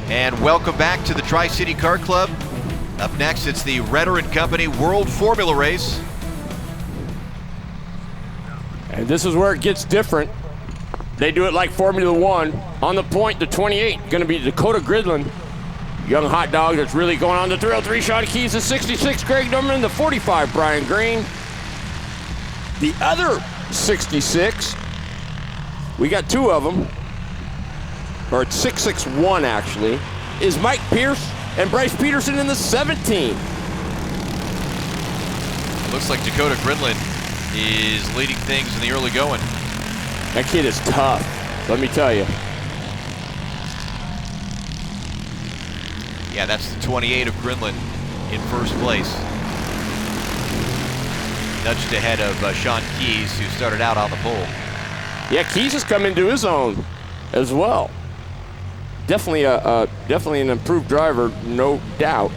And welcome back to the Tri-City Kart Club. Up next, it's the Redder & Company World Formula Race. And this is where it gets different. They do it like Formula One. On the point, the 28, going to be Dakota Grindland. Young hot dog that's really going on. The 303, Sean Keys. The 66, Greg Norman. The 45, Brian Green. The other 66, we got two of them, or it's 661 actually, is Mike Pierce and Bryce Peterson in the 17. It looks like Dakota Grindland is leading things in the early going. That kid is tough, let me tell you. Yeah, that's the 28 of Grindland in first place. Nudged ahead of Sean Keys, who started out on the pole. Yeah, Keys has come into his own as well. Definitely definitely an improved driver, no doubt.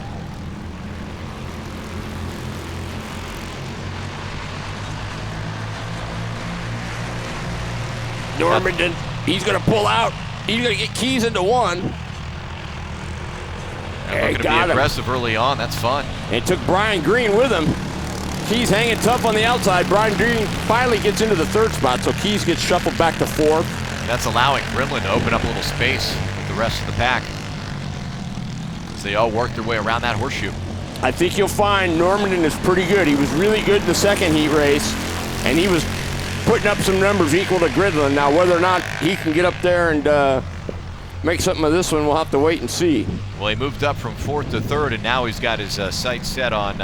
Normanton, he's going to pull out. He's going to get Keys into one. Looking to be aggressive early on. That's fun. And it took Brian Green with him. Keys hanging tough on the outside. Brian Green finally gets into the third spot, so Keys gets shuffled back to fourth. That's allowing Grindland to open up a little space with the rest of the pack as they all work their way around that horseshoe. I think you'll find Normanton is pretty good. He was really good in the second heat race, and he was putting up some numbers equal to Grindland. Now, whether or not he can get up there and make something of this one, we'll have to wait and see. Well, he moved up from fourth to third, and now he's got his sights set on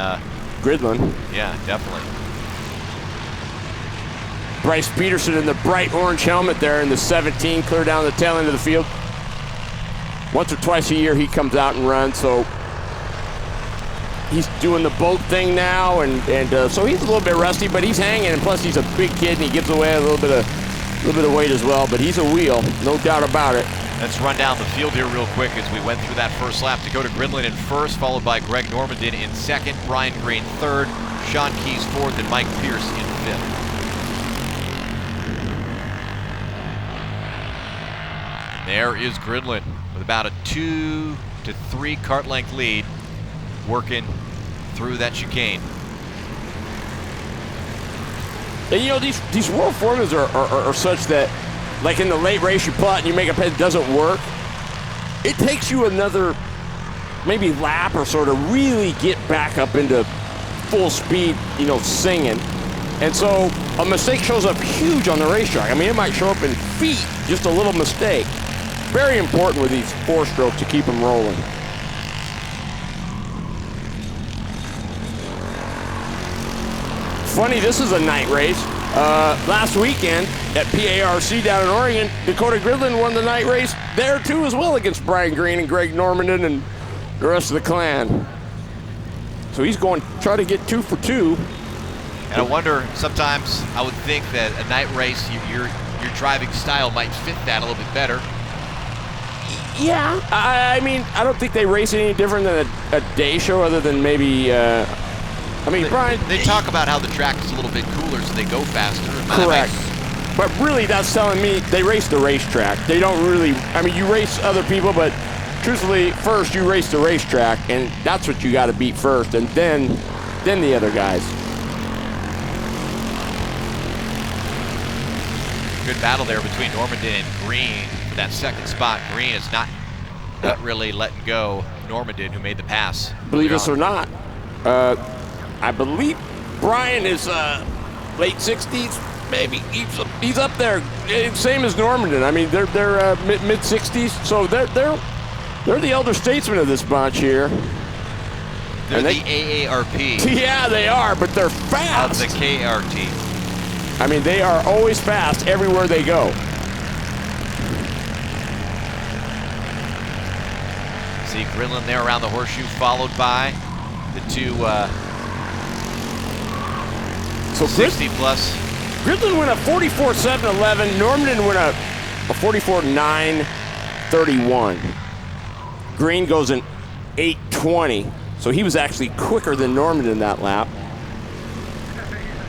Grindland. Yeah, definitely. Bryce Peterson in the bright orange helmet there in the 17, clear down the tail end of the field. Once or twice a year he comes out and runs, so he's doing the boat thing now, and so he's a little bit rusty, but he's hanging, and plus he's a big kid and he gives away a little bit of weight as well, but he's a wheel, no doubt about it. Let's run down the field here real quick as we went through that first lap. Dakota Grindland in first, followed by Greg Normanton in second, Brian Green third, Sean Keys fourth, and Mike Pierce in fifth. There is Grindland with about a 2 to 3 kart length lead, working through that chicane. And you know, these world formulas are such that, like in the late race, you pull out and you make a pit, it doesn't work. It takes you another maybe lap or sort of really get back up into full speed, you know, singing. And so a mistake shows up huge on the racetrack. I mean, it might show up in feet, just a little mistake. Very important with these four strokes to keep them rolling. Funny, this is a night race. Last weekend at PARC down in Oregon, Dakota Grindland won the night race there too as well against Brian Green and Greg Normanton and the rest of the clan. So he's going to try to get 2 for 2. And I wonder, sometimes I would think that a night race, your driving style might fit that a little bit better. Yeah, I mean, I don't think they race any different than a day show other than maybe, I mean, Brian... They talk about how the track is a little bit cooler, so they go faster. Correct. But really, that's telling me they race the racetrack. They don't really... I mean, you race other people, but truthfully, first you race the racetrack, and that's what you got to beat first, and then the other guys. Good battle there between Normanton and Green for that second spot. Green is not really letting go Normanton, who made the pass. Believe us or not, I believe Brian is late 60s, maybe. He's up there, same as Normanton. I mean, they're mid 60s, so they're the elder statesmen of this bunch here. They're the AARP. Yeah, they are, but they're fast. Of the KRT. I mean, they are always fast everywhere they go. See Grindland there around the horseshoe, followed by the two 60 plus. Grindland went a 44.711. Normanton went a 44.931. Green goes an 8.20. So he was actually quicker than Normanton in that lap.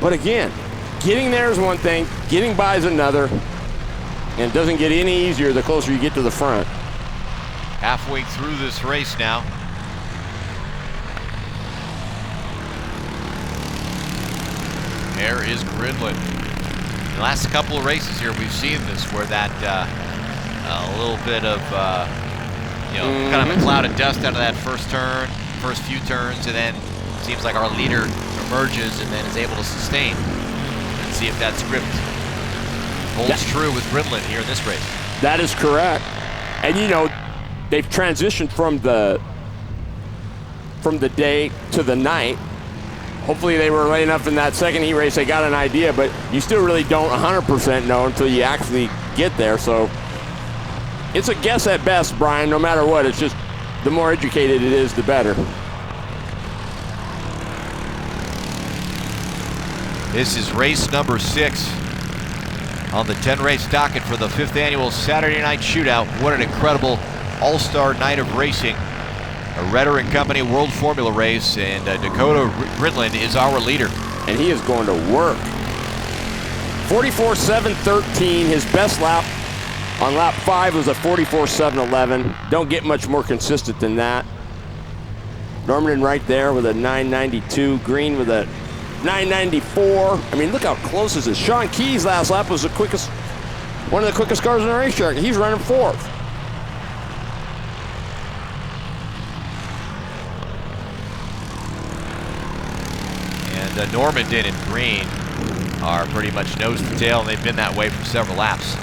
But again, getting there is one thing, getting by is another, and it doesn't get any easier the closer you get to the front. halfway through this race now. There is Grindland. The last couple of races here, we've seen this where that a little bit of kind of a cloud of dust out of that first turn, first few turns, and then it seems like our leader emerges and then is able to sustain. Let's see if that script holds true with Grindland here in this race. That is correct. And they've transitioned from the day to the night. Hopefully they were late enough in that second heat race, they got an idea, but you still really don't 100% know until you actually get there. So it's a guess at best, Brian, no matter what. It's just the more educated it is, the better. This is race number 6 on the 10-race docket for the 5th annual Saturday Night Shootout. What an incredible all-star night of racing. A Redder & Company World Formula race, and Dakota Grindland is our leader. And he is going to work. 44.713, his best lap on lap 5 was a 44.711. Don't get much more consistent than that. Normanton right there with a 992, Green with a 994. I mean, look how close this is. Sean Key's last lap was one of the quickest cars in the racetrack. He's running 4th. And Normanton and Green are pretty much nose to tail, and they've been that way for several laps.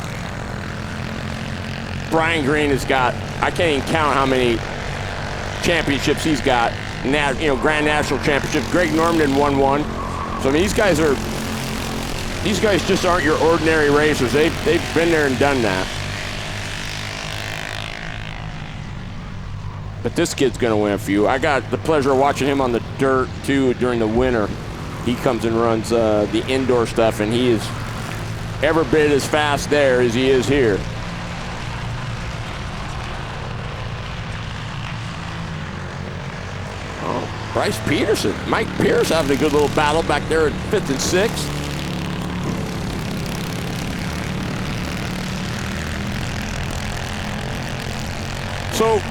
Brian Green has got, I can't even count how many championships he's got. Grand National Championship. Greg Normanton won one. So I mean, these guys just aren't your ordinary racers. They've been there and done that. But this kid's gonna win a few. I got the pleasure of watching him on the dirt too during the winter. He comes and runs the indoor stuff, and he is every bit as fast there as he is here. Oh, Bryce Peterson, Mike Pierce having a good little battle back there at 5th and 6th. So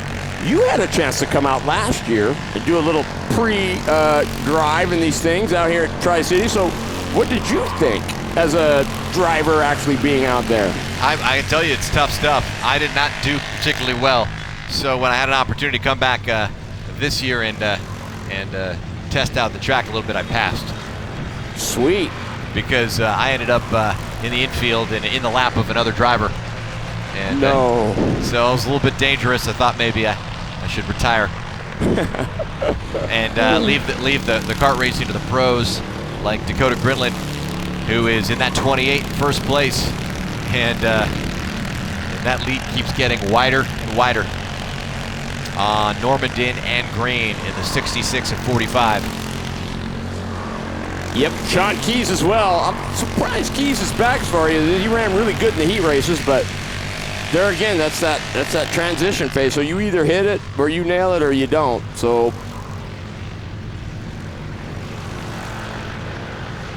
you had a chance to come out last year and do a little pre-drive in these things out here at Tri-City. So what did you think as a driver actually being out there? I can tell you it's tough stuff. I did not do particularly well. So when I had an opportunity to come back this year and test out the track a little bit, I passed. Sweet. Because I ended up in the infield and in the lap of another driver. And, no. So it was a little bit dangerous. I thought maybe I should retire and leave the kart racing to the pros like Dakota Grindland, who is in that 28 first place, and that lead keeps getting wider and wider on Normanton and Green in the 66 and 45. Yep, Sean Keys as well. I'm surprised Keys is back for you. He ran really good in the heat races, but there again, that's that transition phase. So you either hit it or you nail it or you don't. So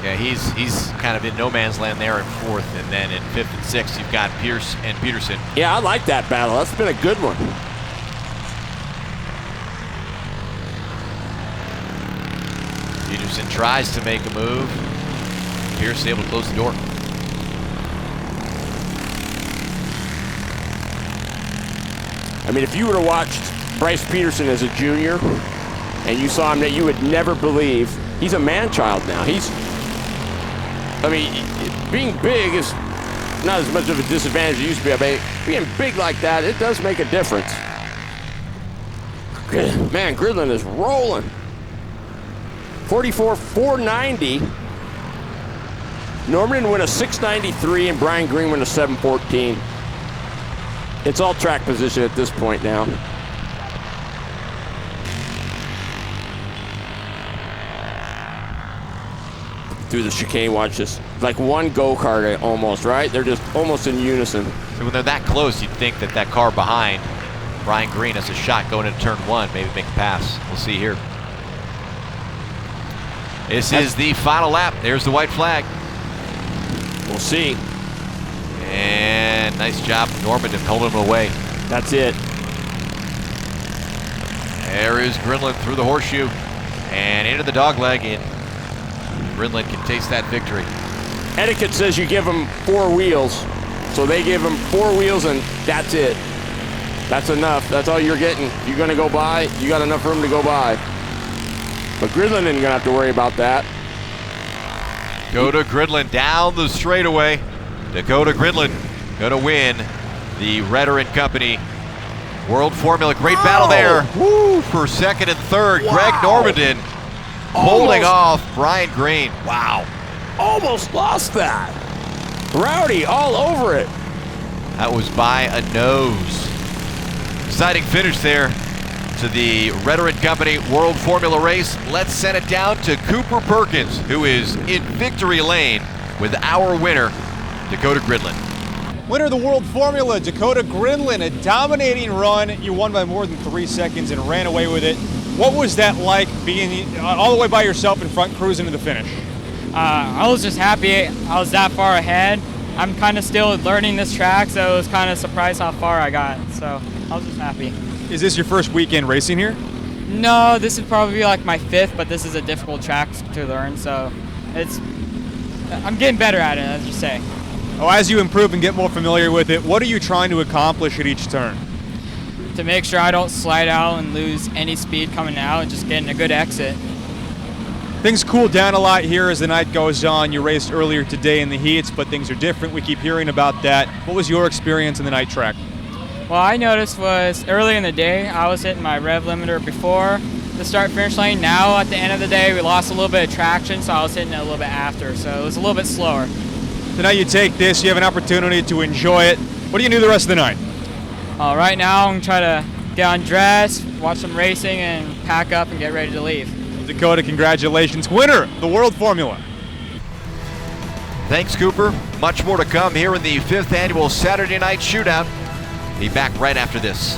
yeah, he's kind of in no man's land there in 4th, and then in 5th and 6th you've got Pierce and Peterson. Yeah, I like that battle. That's been a good one. Peterson tries to make a move. Pierce is able to close the door. I mean, if you would have watched Bryce Peterson as a junior and you saw him, that you would never believe he's a man-child now. Being big is not as much of a disadvantage as it used to be. I mean, being big like that, it does make a difference. Man, Grindland is rolling. 44.490. Normanton went a 693 and Brian Green went a 714. It's all track position at this point now. Through the chicane, watch this. Like one go-kart almost, right? They're just almost in unison. So when they're that close, you'd think that car behind Brian Green has a shot going into turn 1, maybe make a pass. We'll see here. This is the final lap. There's the white flag. We'll see. And nice job from Normanton holding him away. That's it. There is Grindland through the horseshoe and into the dogleg, and Grindland can taste that victory. Etiquette says you give them 4 wheels, so they give them 4 wheels, and that's it. That's enough. That's all you're getting. You're going to go by, you got enough room to go by. But Grindland isn't going to have to worry about that. Dakota Grindland down the straightaway. Dakota Grindland going to win the Redder & Company World Formula. Great battle there. Woo, for second and third. Wow. Greg Normandin holding off Brian Green. Wow. Almost lost that. Rowdy all over it. That was by a nose. Exciting finish there to the Redder & Company World Formula race. Let's send it down to Cooper Perkins, who is in victory lane with our winner, Dakota Grindland. Winner of the World Formula, Dakota Grindland, a dominating run. You won by more than 3 seconds and ran away with it. What was that like, being all the way by yourself in front, cruising to the finish? I was just happy I was that far ahead. I'm kind of still learning this track, so I was kind of surprised how far I got. So I was just happy. Is this your first weekend racing here? No, this would probably be like my 5th, but this is a difficult track to learn, so I'm getting better at it, as you say. Oh, as you improve and get more familiar with it, what are you trying to accomplish at each turn? To make sure I don't slide out and lose any speed coming out and just getting a good exit. Things cool down a lot here as the night goes on. You raced earlier today in the heats, but things are different. We keep hearing about that. What was your experience in the night track? What I noticed was early in the day, I was hitting my rev limiter before the start-finish lane. Now, at the end of the day, we lost a little bit of traction, so I was hitting it a little bit after, so it was a little bit slower. So now you take this, you have an opportunity to enjoy it. What are you going to do the rest of the night? Right now, I'm going to try to get undressed, watch some racing, and pack up and get ready to leave. Dakota, congratulations. Winner of the World Formula. Thanks, Cooper. Much more to come here in the 5th annual Saturday Night Shootout. Be back right after this.